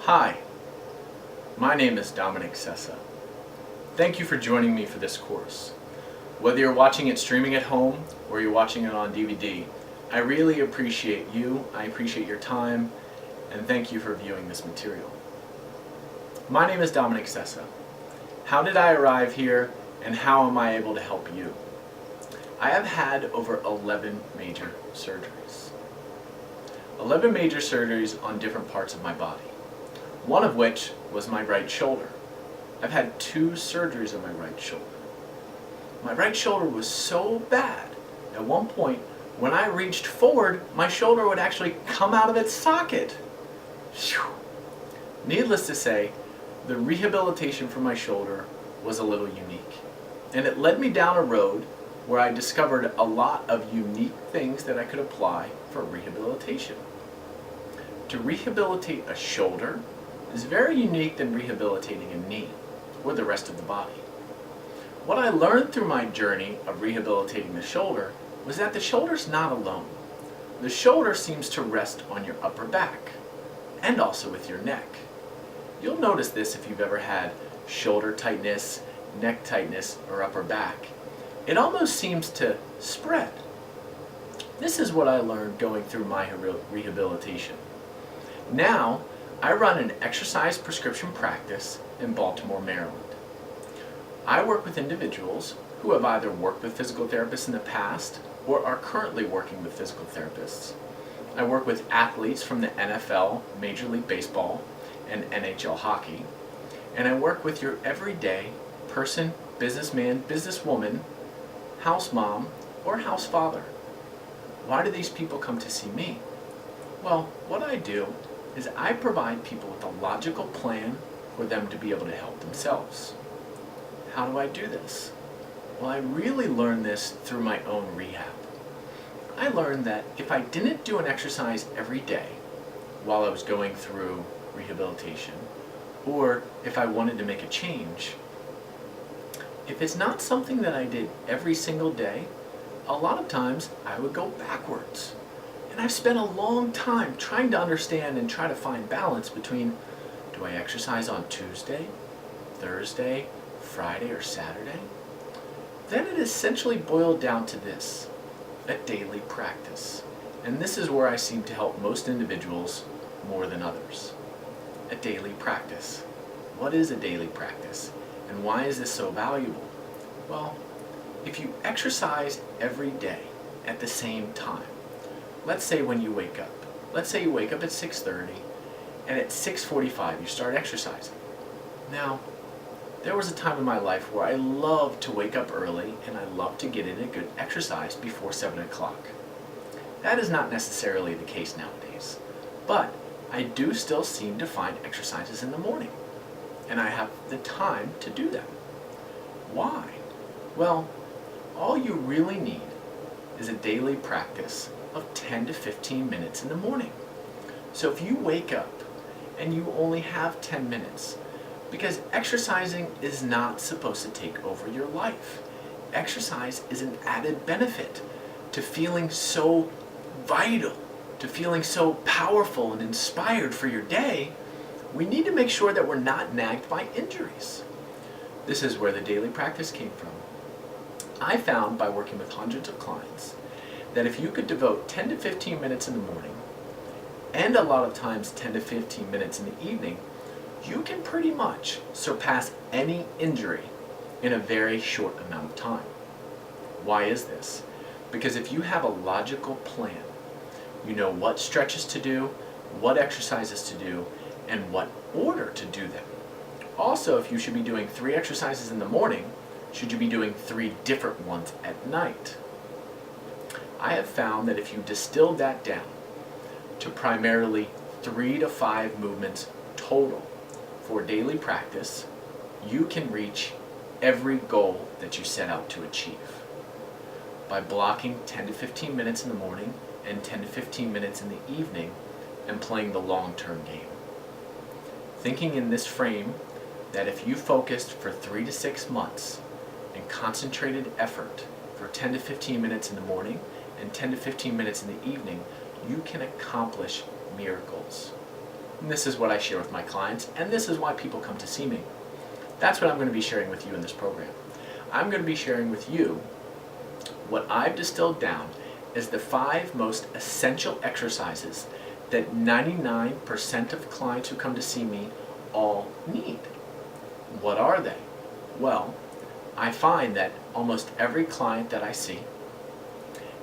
Hi, my name is Dominic Sessa. Thank you for joining me for this course. Whether you're watching it streaming at home or you're watching it on DVD, I really appreciate you, I appreciate your time, and thank you for viewing this material. My name is Dominic Sessa. How did I arrive here and how am I able to help you? I have had over 11 major surgeries. 11 major surgeries on different parts of my body. One of which was my right shoulder. I've had 2 surgeries on my right shoulder. My right shoulder was so bad, at one point, when I reached forward, my shoulder would actually come out of its socket. Whew. Needless to say, the rehabilitation for my shoulder was a little unique. And it led me down a road where I discovered a lot of unique things that I could apply for rehabilitation. To rehabilitate a shoulder is very unique than rehabilitating a knee or the rest of the body. What I learned through my journey of rehabilitating the shoulder was that the shoulder's not alone. The shoulder seems to rest on your upper back and also with your neck. You'll notice this if you've ever had shoulder tightness, neck tightness, or upper back. It almost seems to spread. This is what I learned going through my rehabilitation. Now, I run an exercise prescription practice in Baltimore, Maryland. I work with individuals who have either worked with physical therapists in the past or are currently working with physical therapists. I work with athletes from the NFL, Major League Baseball, and NHL hockey. And I work with your everyday person, businessman, businesswoman, house mom, or house father. Why do these people come to see me? Well, what I do is I provide people with a logical plan for them to be able to help themselves. How do I do this? Well, I really learned this through my own rehab. I learned that if I didn't do an exercise every day while I was going through rehabilitation, or if I wanted to make a change, if it's not something that I did every single day, a lot of times I would go backwards. And I've spent a long time trying to understand and try to find balance between, do I exercise on Tuesday, Thursday, Friday, or Saturday? Then it essentially boiled down to this, a daily practice. And this is where I seem to help most individuals more than others. A daily practice. What is a daily practice? And why is this so valuable? Well, if you exercise every day at the same time, let's say when you wake up. Let's say you wake up at 6:30 and at 6:45 you start exercising. Now, there was a time in my life where I loved to wake up early and I loved to get in a good exercise before 7 o'clock. That is not necessarily the case nowadays, but I do still seem to find exercises in the morning, and I have the time to do them. Why? Well, all you really need is a daily practice of 10 to 15 minutes in the morning. So if you wake up and you only have 10 minutes, because exercising is not supposed to take over your life. Exercise is an added benefit to feeling so vital, to feeling so powerful and inspired for your day. We need to make sure that we're not nagged by injuries. This is where the daily practice came from. I found by working with hundreds of clients that if you could devote 10 to 15 minutes in the morning, and a lot of times 10 to 15 minutes in the evening, you can pretty much surpass any injury in a very short amount of time. Why is this? Because if you have a logical plan, you know what stretches to do, what exercises to do, and what order to do them. Also, if you should be doing 3 exercises in the morning, should you be doing 3 different ones at night? I have found that if you distill that down to primarily 3 to 5 movements total for daily practice, you can reach every goal that you set out to achieve by blocking 10 to 15 minutes in the morning and 10 to 15 minutes in the evening and playing the long-term game. Thinking in this frame that if you focused for 3 to 6 months and concentrated effort for 10 to 15 minutes in the morning and 10 to 15 minutes in the evening, you can accomplish miracles. And this is what I share with my clients, and this is why people come to see me. That's what I'm going to be sharing with you in this program. I'm going to be sharing with you what I've distilled down as the 5 most essential exercises that 99% of clients who come to see me all need. What are they? Well, I find that almost every client that I see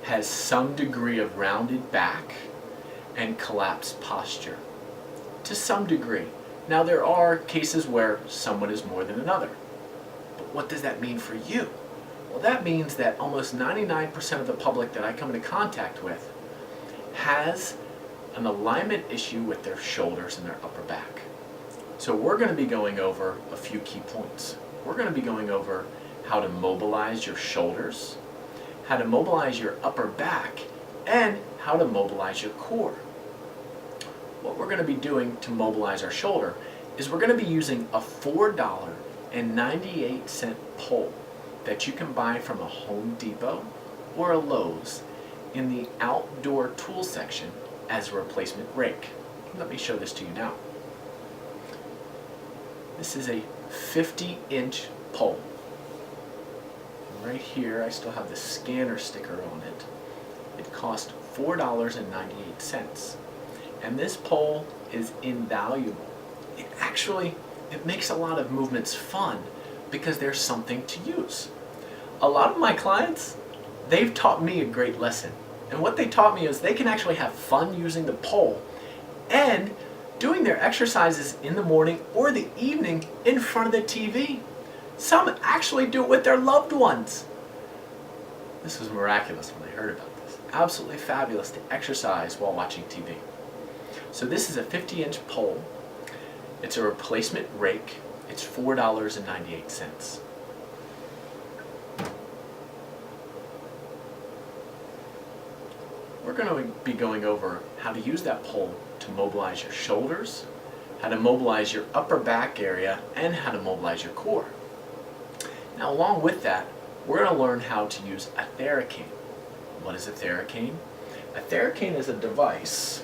has some degree of rounded back and collapsed posture, to some degree. Now there are cases where someone is more than another, but what does that mean for you? Well, that means that almost 99% of the public that I come into contact with has an alignment issue with their shoulders and their upper back. So we're going to be going over a few key points. We're going to be going over how to mobilize your shoulders, how to mobilize your upper back, and how to mobilize your core. What we're going to be doing to mobilize our shoulder is we're going to be using a $4.98 pole that you can buy from a Home Depot or a Lowe's in the outdoor tool section as a replacement rake. Let me show this to you now. This is a 50-inch pole. Right here, I still have the scanner sticker on it. It cost $4.98. And this pole is invaluable. It makes a lot of movements fun because there's something to use. A lot of my clients, they've taught me a great lesson. And what they taught me is they can actually have fun using the pole and doing their exercises in the morning or the evening in front of the TV. Some actually do it with their loved ones. This was miraculous when I heard about this. Absolutely fabulous to exercise while watching TV. So this is a 50-inch pole. It's a replacement rake. It's $4.98. We're going to be going over how to use that pole to mobilize your shoulders, how to mobilize your upper back area, and how to mobilize your core. Now, along with that, we're going to learn how to use a Theracane. What is a Theracane? A Theracane is a device,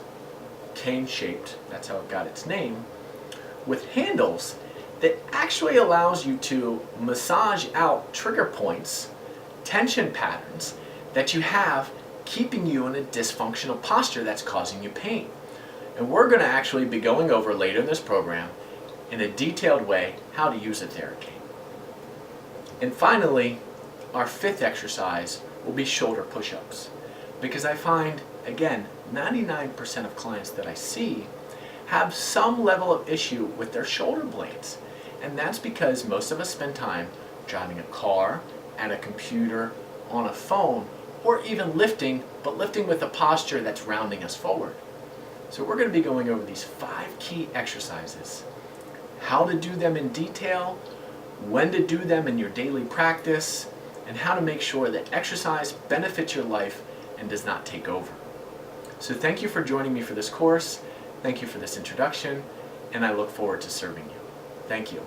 cane-shaped, that's how it got its name, with handles that actually allows you to massage out trigger points, tension patterns that you have keeping you in a dysfunctional posture that's causing you pain. And we're going to actually be going over later in this program in a detailed way how to use a Theracane. And finally, our 5th exercise will be shoulder push-ups, because I find, again, 99% of clients that I see have some level of issue with their shoulder blades. And that's because most of us spend time driving a car, at a computer, on a phone, or even lifting, but lifting with a posture that's rounding us forward. So we're going to be going over these 5 key exercises, how to do them in detail, when to do them in your daily practice, and how to make sure that exercise benefits your life and does not take over. So thank you for joining me for this course. Thank you for this introduction, and I look forward to serving you. Thank you.